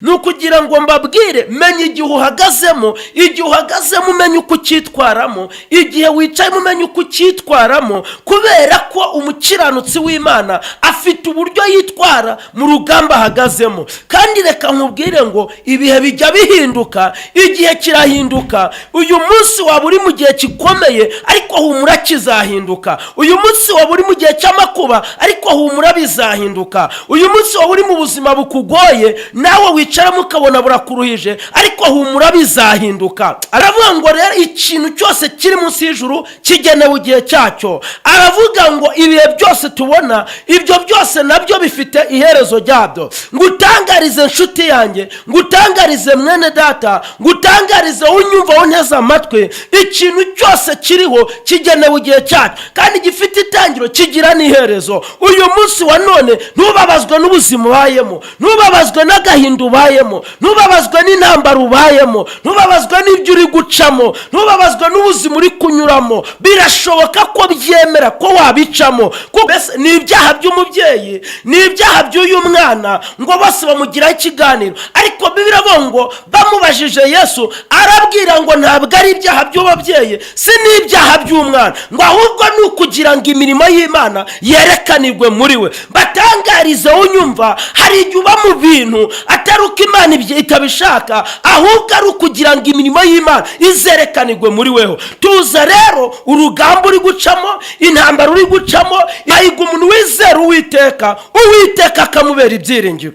ni ukugira ngo mbabwire, menya igihe uhagazemo, igihe uhagazemo umenye uko ucyitwaramo, igihe wicayemo umenye uko ucyitwaramo, kubera ko umukiranutsi w'Imana afite uburyo yitwara mu rugamba ahagazemo. Kandi reka nkubwire ngo ibihe bijya bihinduka, igihe kirahinduka. Uyu munsi waba uri mu gihe gikomeye, ariko humura kizahinduka. Uyu munsi waba uri mu gihe cy'amakuba, ariko humura bizahinduka. Uyu munsi waba uri mu buzima bukugoye, nawe wicaramo ukabona burakuruhije, ariko humura bizahinduka. Aravuga ngo rero ikintu cyose kiri munsi y'ijuru kigenewe igihe cyacyo. Aravuga ngo ibihe byose tubona, ibyo byose nabyo bifite iherezo ryabyo. Ngutangarize nshuti yanjye, ngutangarize mwene data, ngutangarize unyumva unteze amatwi, ikintu cyose kiriho kigenewe igihe cyacyo, kandi gifite itangiro kigira n'iherezo. Uyu munsi wa none ntubabazwe n'ubuzima ubayemo, ntubabazwe n'agahinda ubayemo, ntubabazwe n'intambara ubayemo, ntubabazwe n'ibyo uri gucamo, ntubabazwe n'ubuzima uri kunyuramo. Birashoboka ko byemera ko wabicamo, mbese ni ibyaha by'umubyeyi, ni ibyaha by'uyu mwana, ngo bose bamugiraho ikiganiro. Ariko Bibiliya iravuga ngo bamubajije Yesu, arabwira ngo ntabwo ari ibyaha by'ababyeyi, si n'ibyaha by'umwana, ngo ahubwo ni ukugira ngo imirimo y'Imana yerekanirwe muri we. Batangarize unyumva, hari igihe uba mu bintu atari uko Imana itabishaka, ahubwo ari ukugira ngo imirimo y'Imana izerekanirwe muri weho. Tuza rero urugamba uri gucamo, intambara uri gucamo, ayiga umuntu wizera Uwiteka, Uwiteka akamubera ibyiringiro.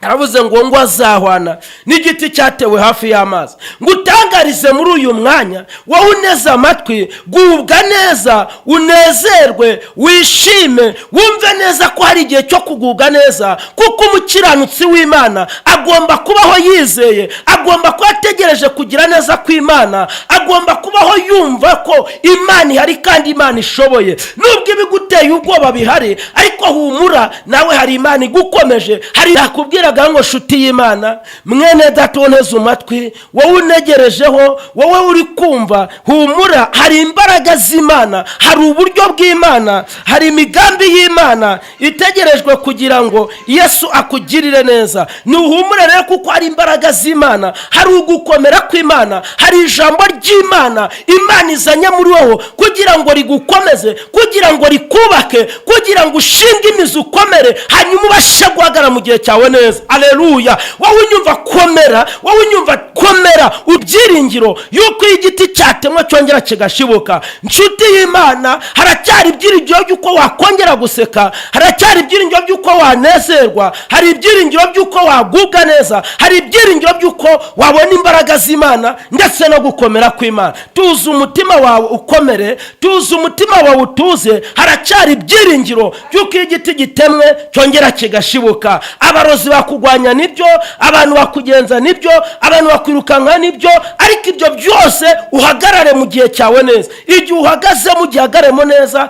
Aravuze ngo azahwana n'igiti cyatewe hafi y'amazi. Ngutangarize muri uyu mwanya, wowe uneze amatwi, gubwa neza, unezerwe, wishime, wumve neza ko hari igihe cyo kugubwa neza, kuko umukiranutsi w'Imana agomba kubaho yizeye, agomba kuba ategereje kugira neza kw'Imana, agomba kubaho yumva ko Imana ihari kandi Imana ishoboye. Nubwo ibiguteye ubwoba bihari, ariko humura, nawe hari Imana igukomeje. Hari yakubwira ngo shuti y'Imana, mwene data unteze amatwi, wowe unegerejeho, wowe uri kumva, humura, hari imbaraga z'Imana, hari uburyo bw'Imana, hari imigambi y'Imana itegerejwe kugira ngo Yesu akugirire neza. Nuhumure rero, kuko hari imbaraga z'Imana, hari ugukomera kw'Imana, hari ijambo ry'Imana Imana izanye muri wowe kugira ngo rigukomeze, kugira ngo rikubake, kugira ngo ushinge imizi ukomere, hanyuma ubashe guhagarara mu gihe cyawe neza. Aleluya. Wowe unyumva komera, wowe unyumva komera, ubyiringiro yuko igiti cyatemwe cyongera kigashibuka. Nshuti y'Imana, haracyari ibyiringiro by'uko wakongera guseka, haracyari ibyiringiro by'uko wanezerwa, hari ibyiringiro by'uko wagubwa neza, hari ibyiringiro by'uko wabona imbaraga z'Imana ndetse no gukomera kw'Imana. Tuzi umutima wawe ukomere, tuzi umutima wawe utuze, haracyari ibyiringiro by'uko igiti gitemwe cyongera kigashibuka. Abarozi bakugwanya nibyo, abantu bakugenza nibyo, abantu bakwirukanka nibyo, ariko ibyo byose uhagarare mu gihe cyawe neza. Igihe uhagaze mu gihe hagaremo neza.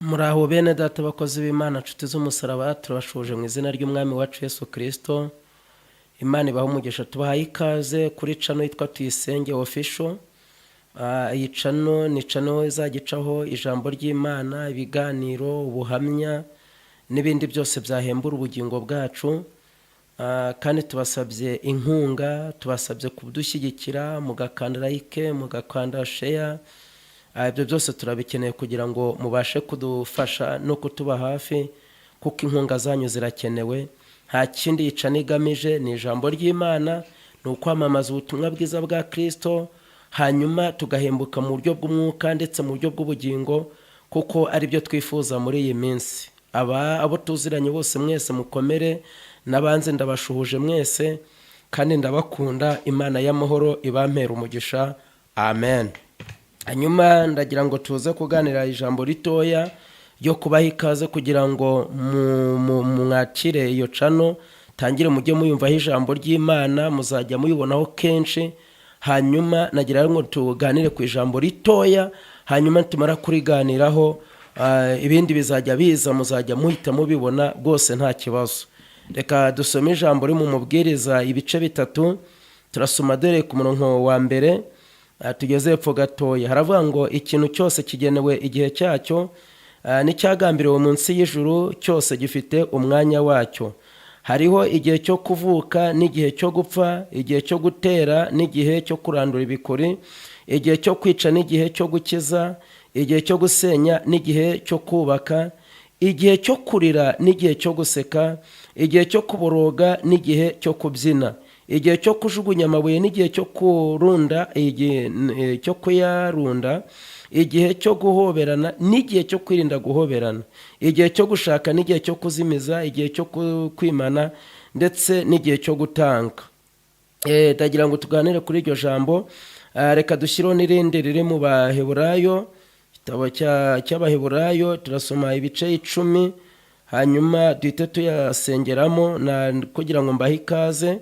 Muraho bene data bakozi b'Imana, nshuti z'umusaraba, turabashuje mu izina ry'Umwami wacu Yesu Kristo. Imana ibahe umugisha. Tubahaye ikaze kuri channel yitwa Tuyisenge Official. Iyi channel ni channel izagicaho ijambo ry'Imana, ibiganiro, ubuhamya n'ibindi byose byahembura ubugingo bwacu. Kandi tubasabye inkunga, tubasabye kudushyigikira, mugakanda like, mugakanda share. Ibyo byose turabikeneye kugira ngo mubashe kudufasha no kutuba hafi, kuko inkunga zanyu zirakenewe. Nta kindi yicana igamije, ni ijambo ry'Imana, ni ukwamamaza ubutumwa bwiza bwa Kristo, hanyuma tugahembuka mu buryo bw'umwuka ndetse mu buryo bw'ubugingo, kuko ari byo twifuza muri iyi minsi. Abo tuziranye bose mwese mukomere, n'abanze ndabashuhuje mwese, kandi ndabakunda. Imana y'amahoro ibampera umugisha. Amen. Hanyuma ndagira ngo tuze kuganira ijambo ritoya ryo kubaha ikaze kugira ngo mwakire iyo channel, tangire mujye muyumvaho ijambo ry'Imana, muzajya muyibonaho kenshi. Hanyuma nagira ngo tuganire ku ijambo ritoya, hanyuma tumara kuriganiraho ibindi bizajya biza, muzajya muhita mubibona rwose nta kibazo. Reka dusome ijambo riri mu Mubwiriza ibice 3, turasoma dore ku murongo wa mbere tugeze epfo gatoya. Haravuga ngo ikintu cyose kigenewe igihe cyacyo, n'icyagambiriwe munsi y'ijuru cyose gifite umwanya wacyo. Hariho igihe cyo kuvuka n'igihe cyo gupfa, igihe cyo gutera n'igihe cyo kurandura ibikuri, igihe cyo kwica n'igihe cyo gukiza, igihe cyo gusenya n'igihe cyo kubaka, igihe cyo kurira n'igihe cyo guseka, igihe cyo kuboroga n'igihe cyo kubyina, igihe cyo kujugunya amabuye n'igihe cyo kurunda, igihe cyo kuyarunda, igihe cyo guhoberana n'igihe cyo kwirinda guhoberana, igihe cyo gushaka n'igihe cyo kuzimiza, igihe cyo kwimana ndetse n'igihe cyo gutanga. Ndagira ngo tuganire kuri iryo jambo. Reka dushyireho n'irindi riri mu Baheburayo, igitabo cy'Abaheburayo, turasoma ibice 10 hanyuma duhite tuyasengeramo kugira ngo mbahe ikaze.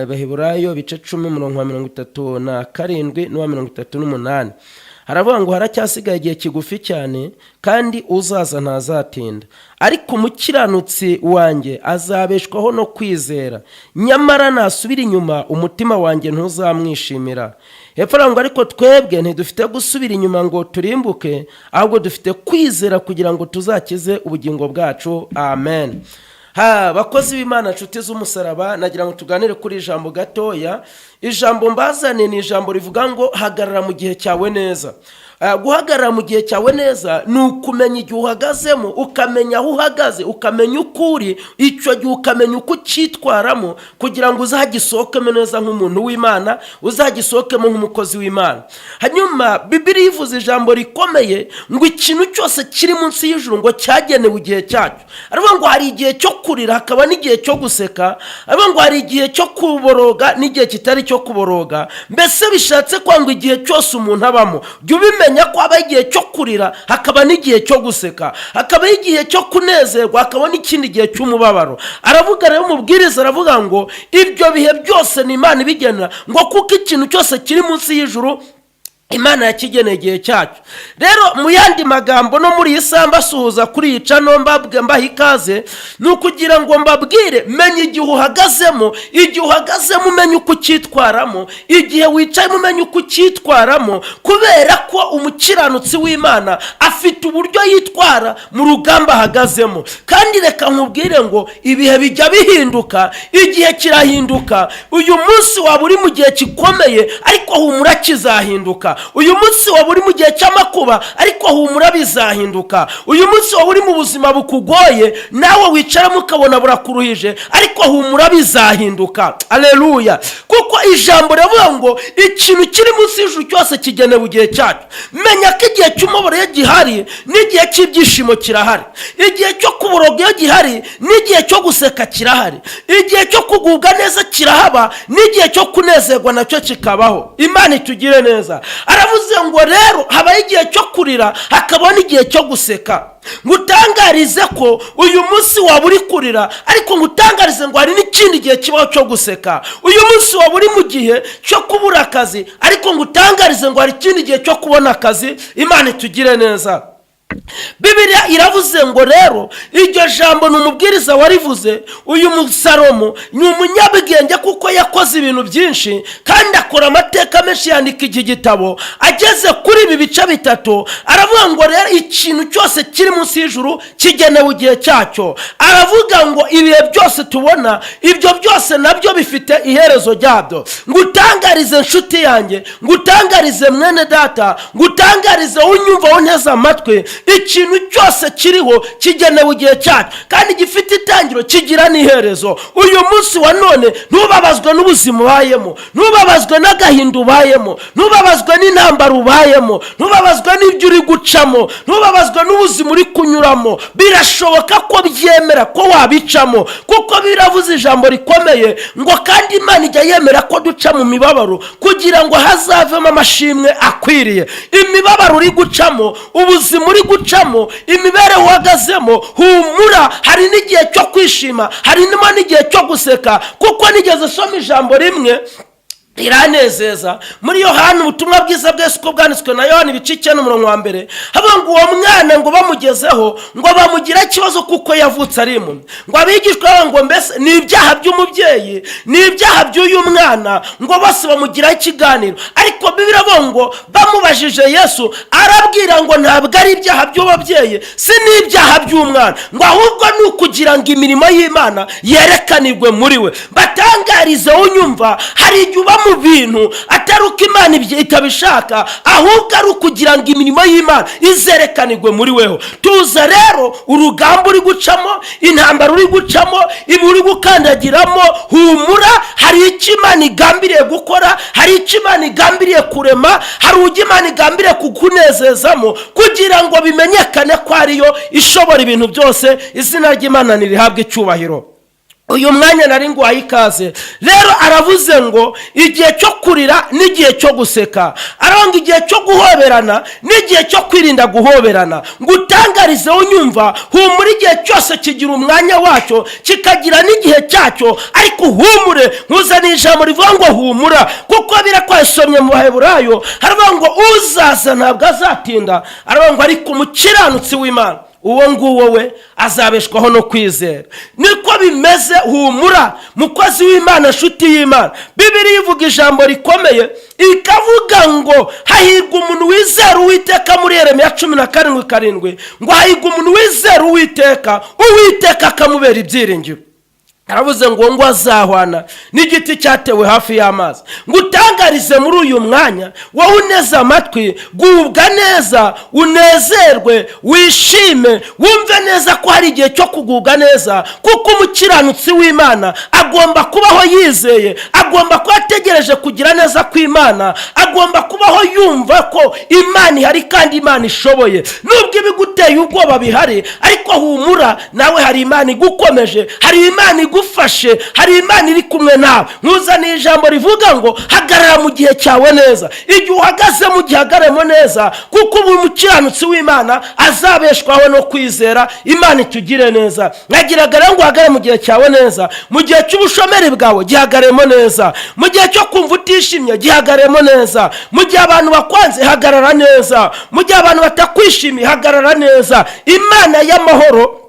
Baheburayo ibice 10 umurongo wa 37 n'uwa 38. Haravuga ngo haracyasigaye igihe kigufi cyane kandi uzaza ntazatinda, ariko umukiranutsi wanjye azabeshwaho no kwizera, nyamara nasubira inyuma umutima wanjye ntuzamwishimira. Hepfo ngo ariko twebwe ntidufite gusubira inyuma ngo turimbuke, ahubwo dufite kwizera kugira ngo tuzakize ubugingo bwacu. Amen. Bakozi b'Imana, nshuti z'umusaraba, nagira ngo tuganire kuri ijambo gatoya. Ijambo mbazane ni ijambo rivuga ngo hagarara mu gihe cyawe neza. Guhagarara mu gihe cyawe neza ni ukumenya igihe uhagazemo, ukamenya aho uhagaze, ukamenya uko uri, icyo gihe ukamenya uko ucyitwaramo kugira ngo uzagisohokemo neza nk'umuntu w'Imana, uzagisohokemo nk'umukozi w'Imana. Hanyuma Bibiliya ivuze ijambo rikomeye ngo ikintu cyose kiri munsi y'ijuru ngo cyagenewe igihe cyacyo. Aravuga ngo hari igihe cyo kurira hakaba n'igihe cyo guseka, aravuga ngo hari igihe cyo kuboroga n'igihe kitari cyo kuboroga. Mbese bishatse kwanga igihe cyose umuntu abamo, jya ubimenya ko haba igihe cyo kurira hakaba n'igihe cyo guseka, hakaba igihe cyo kunezerwa hakaba n'ikindi gihe cy'umubabaro. Aravuga rero umubwiriza, aravuga ngo ibyo bihe byose ni Imana ibigenera, ngo kuko ikintu cyose kiri munsi y'ijuru Imana yakigeneye igihe cyacyo. Rero mu yandi magambo no muri iyi mbasuhuza kuri iyi cano mbaha ikaze, ni ukugira ngo mbabwire menya igihe uhagazemo, igihe uhagazemo umenya uko ucyitwaramo, igihe wicaye umenya uko ucyitwaramo, kubera ko umukiranutsi w'Imana afite uburyo yitwara mu rugamba ahagazemo. Kandi reka nkubwire ngo ibihe bijya bihinduka, igihe kirahinduka. Uyu munsi waba uri mu gihe gikomeye ariko humura kizahinduka. Uyu munsi waba uri mu gihe cy'amakuba ariko humura bizahinduka. Uyu munsi waba uri mu buzima bukugoye nawe wicaramo ukabona burakuruhije ariko humura bizahinduka. Aleluya. Kuko ijambo rivuga ngo ikintu kiri munsi y'ijuru cyose kigenewe igihe cyacyo. Menya ko igihe cy'umubabaro iyo gihari n'igihe cy'ibyishimo kirahari, igihe cyo kuboroga iyo gihari n'igihe cyo guseka kirahari, igihe cyo kugubwa neza kirahaba n'igihe cyo kunezerwa nacyo kikabaho. Imana itugire neza. Aravuze ngo rero habaho igihe cyo kurira hakaba n'igihe cyo guseka. Ngutangarize ko uyu munsi waba uri kurira ariko ngutangarize ngo hari n'ikindi gihe kibaho cyo guseka. Uyu munsi waba uri mu gihe cyo kubura akazi ariko ngutangarize ngo hari ikindi gihe cyo kubona akazi. Imana itugire neza. Bibiliya iravuze ngo rero iryo jambo ni umubwiriza warivuze. Uyu Salomo ni umunyabwenge kuko yakoze ibintu byinshi kandi akora amateka menshi, yandika iki gitabo. Ageze kuri ibi bice 3 aravuga ngo rero ikintu cyose kiri munsi y'ijuru kigenewe igihe cyacyo. Aravuga ngo ibihe byose tubona, ibyo byose nabyo bifite iherezo ryabyo. Ngutangarize nshuti yanjye, ngutangarize mwene data, ngutangarize unyumva unteze amatwi, ikintu cyose kiriho kigenewe igihe cyacyo kandi gifite itangiro kigira n'iherezo. Uyu munsi wa none ntubabazwe n'ubuzima ubayemo, ntubabazwe n'agahinda ubayemo, ntubabazwe n'intambara ubayemo, ntubabazwe n'ibyo uri gucamo, ntubabazwe n'ubuzima uri kunyuramo. Birashoboka ko byemera ko wabicamo kuko biravuze ijambo rikomeye ngo kandi Imana ijya yemera ko duca mu mibabaro kugira ngo hazavemo amashimwe akwiriye. Imibabaro uri gucamo, ubuzima uri gucamo, imibereho uhagazemo, humura hari n'igihe cyo kwishima, hari n'igihe cyo guseka. Kuko nigeze soma ijambo rimwe iranezeza. Muri Yohana ubutumwa bwiza bwese uko bwanditswe na Yohana ibice 9:1 havuga ngo uwo mwana ngo bamugezeho ngo bamugira ikibazo kuko yavutse ari impumyi, ngo abigishwa ngo mbese ni ibyaha by'umubyeyi ni ibyaha by'uyu mwana, ngo bose bamugira ikiganiro. Ariko Bibiliya ngo bamubajije Yesu arabwira ngo ntabwo ari ibyaha by'ababyeyi si n'ibyaha by'umwana, ngo ahubwo ni ukugira ngo imirimo y'Imana yerekanirwe muri we. Batangarize unyumva, hari igihe uba mu bintu atari uko Imana itabishaka, ahubwo ari ukugira ngo imirimo y'Imana izerekanirwe muri weho. Tuza rero urugamba uri gucamo, intambara uri gucamo, ibi uri gukandagiramo, humura, hari icyo Imana igambiriye gukora, hari icyo Imana igambiriye kurema, hari ujya Imana igambiriye kukunezezamo kugira ngo bimenyekane ko ariyo ishobora ibintu byose. Izina ry'Imana nirihabwe icyubahiro. Uyu mwanya nari nguhaye ikaze. Rero aravuze ngo igihe cyo kurira n'igihe cyo guseka, aronga igihe cyo guhoberana n'igihe cyo kwirinda guhoberana. Ngutangarize unyumva, humura, igihe cyose kigira umwanya wacyo kikagira n'igihe cyacyo, ariko humure. Nkuzaniye ijambo rivuga ngo humura, kuko birakwasomye mu Baheburayo haravuga ngo uzaza ntabwo azatinda, aravuga ngo ariko umukiranutsi w'Imana uwo nguwo we azabeshwaho no kwizera. Niko bimeze, humura mukozi w'Imana, nshuti y'Imana. Bibiliya ivuga ijambo rikomeye ikavuga ngo hahirwa umuntu wizera Uwiteka, muri Yeremiya 17:7 ngo hahirwa umuntu wizera Uwiteka, Uwiteka akamubera ibyiringiro. Aravuze ngo azahwana n'igiti cyatewe hafi y'amazi. Ngutangarize muri uyu mwanya, wowe uneze amatwi, gubwa neza, unezerwe, wishime, wumve neza ko hari igihe cyo kugubwa neza, kuko umukiranutsi w'Imana agomba kubaho yizeye, agomba kuba ategereje kugira neza kw'Imana, agomba kubaho yumva ko Imana ihari kandi Imana ishoboye. Nubwo ibiguteye ubwoba bihari, ariko humura, nawe hari Imana igukomeje, hari Imana igufashe, hari Imana iri kumwe nawe. Nkuzaniye ijambo rivuga ngo hagarara mu gihe cyawe neza. Igihe uhagaze mu gihe hagaremo neza, kuko ubu umukiranutsi w'Imana azabeshwaho no kwizera. Imana itugire neza. Nagiraga rero ngo uhagare mu gihe cyawe neza. Mu gihe cy'ubushomeri bwawe gihagaremo neza, mu gihe cyo kumva utishimye gihagaremo neza, mu gihe abantu bakwanze hagarara neza, mu gihe abantu batakwishimiye hagarara neza. Imana y'amahoro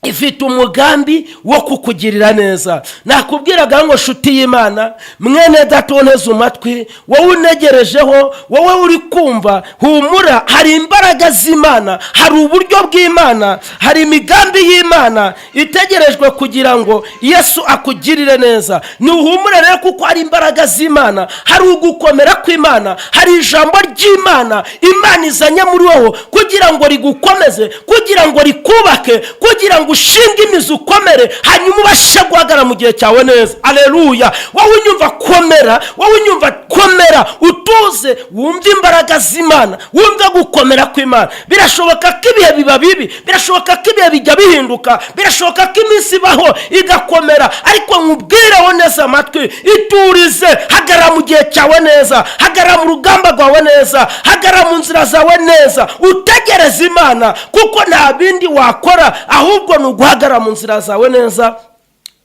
ifite umugambi wo kukugirira neza. Nakubwiraga ngo nshuti y'Imana, mwene datoneze umatwi, wowe unegerejeho, wowe uri kumva, humura, hari imbaraga z'Imana, hari uburyo bw'Imana, hari imigambi y'Imana itegerejwe kugira ngo Yesu akugirire neza. Nuhumure rero, kuko hari imbaraga z'Imana, hari ugukomera kw'Imana, hari ijambo ry'Imana Imana izanye muri wowe kugira ngo rigukomeze, kugira ngo rikubake, kugira ngo ushinga imizi ukomere, hanyuma ubashe guhagarara mu gihe cyawe neza. Aleluya. Wowe unyumva komera, wowe unyumva komera, utuze, wumve imbaraga z'Imana, wumve gukomera kw'Imana. Birashoboka ko ibihe biba bibi, birashoboka ko ibihe bijya bihinduka, birashoboka ko iminsi ibaho igakomera, ariko nkubwireho neza amatwi, iturize, hagarara mu gihe cyawe neza, hagarara mu rugamba rwawe neza, hagarara mu nzira zawe neza, utegereze Imana, kuko nta bindi wakora ahubwo ni uguhagarara mu nzira zawe neza,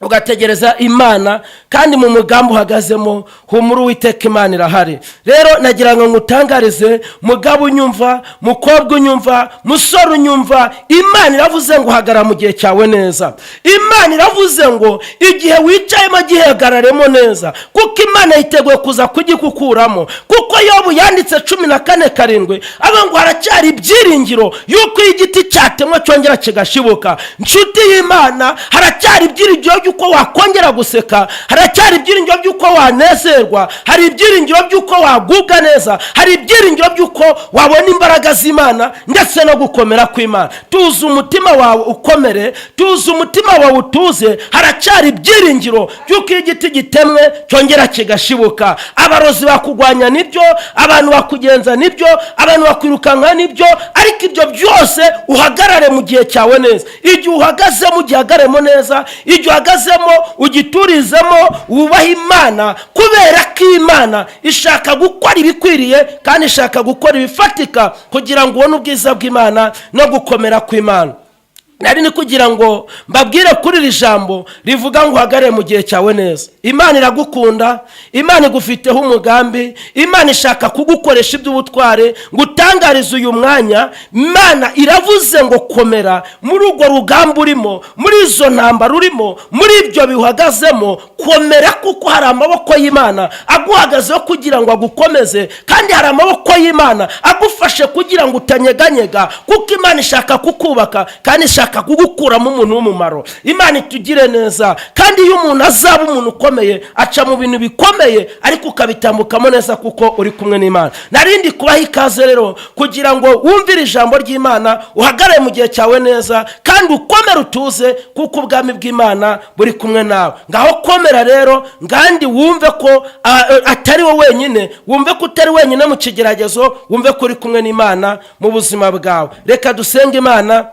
ugategereza Imana, kandi mu mugambi uhagazemo humura, Uwiteka Imana irahari. Rero nagira ngo ngutangarize, mugabo unyumva, mukobwa unyumva, musore unyumva, Imana iravuze ngo hagarara mu gihe cyawe neza. Imana iravuze ngo igihe wicayemo gihagararemo neza, kuko Imana yiteguye kuza kugikukuramo. Kuko Yobu yanditse 14:7 aba ngo haracyari ibyiringiro yuko igiti cyatemwe cyongera kigashibuka. Nshuti y'Imana, haracyari ibyiringiro by'uko wakongera guseka, haracyari ibyiringiro by'uko wanezerwa, hari ibyiringiro by'uko wagubwa neza, hari ibyiringiro by'uko wabona imbaraga z'Imana ndetse no gukomera kw'Imana. Tuzi umutima wawe ukomere, tuzi umutima wawe utuze, haracyari ibyiringiro by'uko igiti gitemwe cyongera kigashibuka. Abarozi bakugwanya nibyo, abantu bakugenza nibyo, abantu bakwirukanka nibyo, ariko ibyo byose uhagarare mu gihe cyawe neza. Igihe uhagazemo gihagaremo neza, igihe uhagazemo ugiturizemo, wubaha Imana, kubera ko Imana ishaka gukora ibikwiriye kandi ishaka gukora ibifatika kugira ngo ubone ubwiza bw'Imana no gukomera kw'Imana. nari ni kugira ngo mbabwire kuri iri jambo rivuga ngo uhagarare mu gihe cyawe neza. Imana iragukunda, Imana igufiteho umugambi, Imana ishaka kugukoresha iby'ubutware ngo utangarize uyu mwanya. Imana iravuze ngo komera muri urwo rugamba urimo, muri izo ntambara urimo, muri ibyo bihagazemo, komera kuko hari amaboko y'Imana aguhagazeho kugira ngo agukomeze, kandi hari amaboko y'Imana agufashe kugira ngo utanyeganyega, kuko Imana ishaka kukubaka kandi ishaka kugukuramo umuntu w'umumaro. Imana itugire neza, kandi iyo umuntu azaba umuntu ukomeye aca mu bintu bikomeye ariko ukabitambukamo neza kuko uri kumwe n'Imana. Narindi kubaha ikaze rero kugira ngo wumvire ijambo ry'Imana, uhagarare mu gihe cyawe neza kandi ukomere utuze kuko ubwami bw'Imana buri kumwe nawe. Ngaho komera rero, ngandi wumve ko atari wowe wenyine, wumve ko utari wenyine mu kigeragezo, wumve ko uri kumwe n'Imana mu buzima bwawe. Reka dusenge Imana.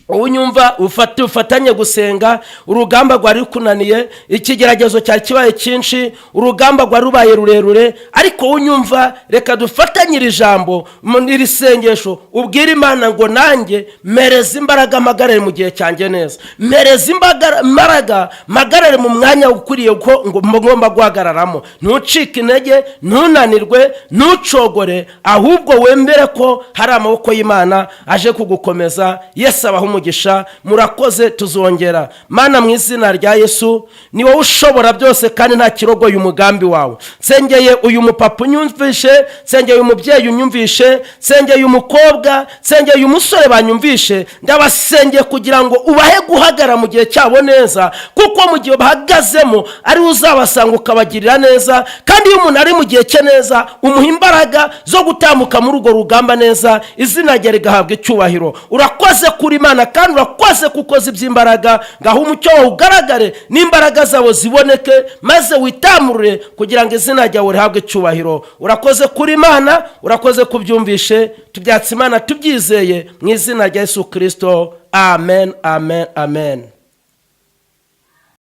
Unyumva ufatanye gusenga, urugamba rwari rukunaniye, ikigeragezo cyari kibaye cyinshi, urugamba rwari rubaye rurerure, ariko unyumva reka dufatanyire ijambo iri sengesho, ubwire Imana ngo nanjye mereza imbaraga magarare mu gihe cyanjye neza, mereza imbaraga magarare mu mwanya ukuriye ko ngomba guhagararamo. Ntucike intege, ntunanirwe, ntucogore, ahubwo wembere ko hari amaboko y'Imana aje kugukomeza. Yesu abaho umugisha. Murakoze, tuzongera. Mana mu izina rya Yesu, ni wowe ushobora byose kandi nta kirogoye umugambi wawe. Nsengeye uyu mupapa unyumvishe, nsengeye umubyeyi unyumvishe, nsengeye umukobwa, nsengeye uyu musore banyumvishe, ndabasengeye kugira ngo ubahe guhagara mu gihe cyabo neza, kuko mu gihe bahagazemo ari uzabasanga ukabagirira neza, kandi iyo umuntu ari mu gihe cye neza umuha imbaraga zo gutambuka muri urwo rugamba neza, izina rye rigahabwa icyubahiro. Urakoze kuri Imana kandi urakoze kukoza iby'imbaraga. Ngaho umucyo wawe ugaragare n'imbaraga zawe ziboneke, maze witamurure kugira ngo izina ryawe rihabwe icyubahiro. Urakoze kuri Imana, urakoze kubyumvishe, tubyatse Imana tubyizeye mu izina rya Yesu Kristo. Amen, amen, amen.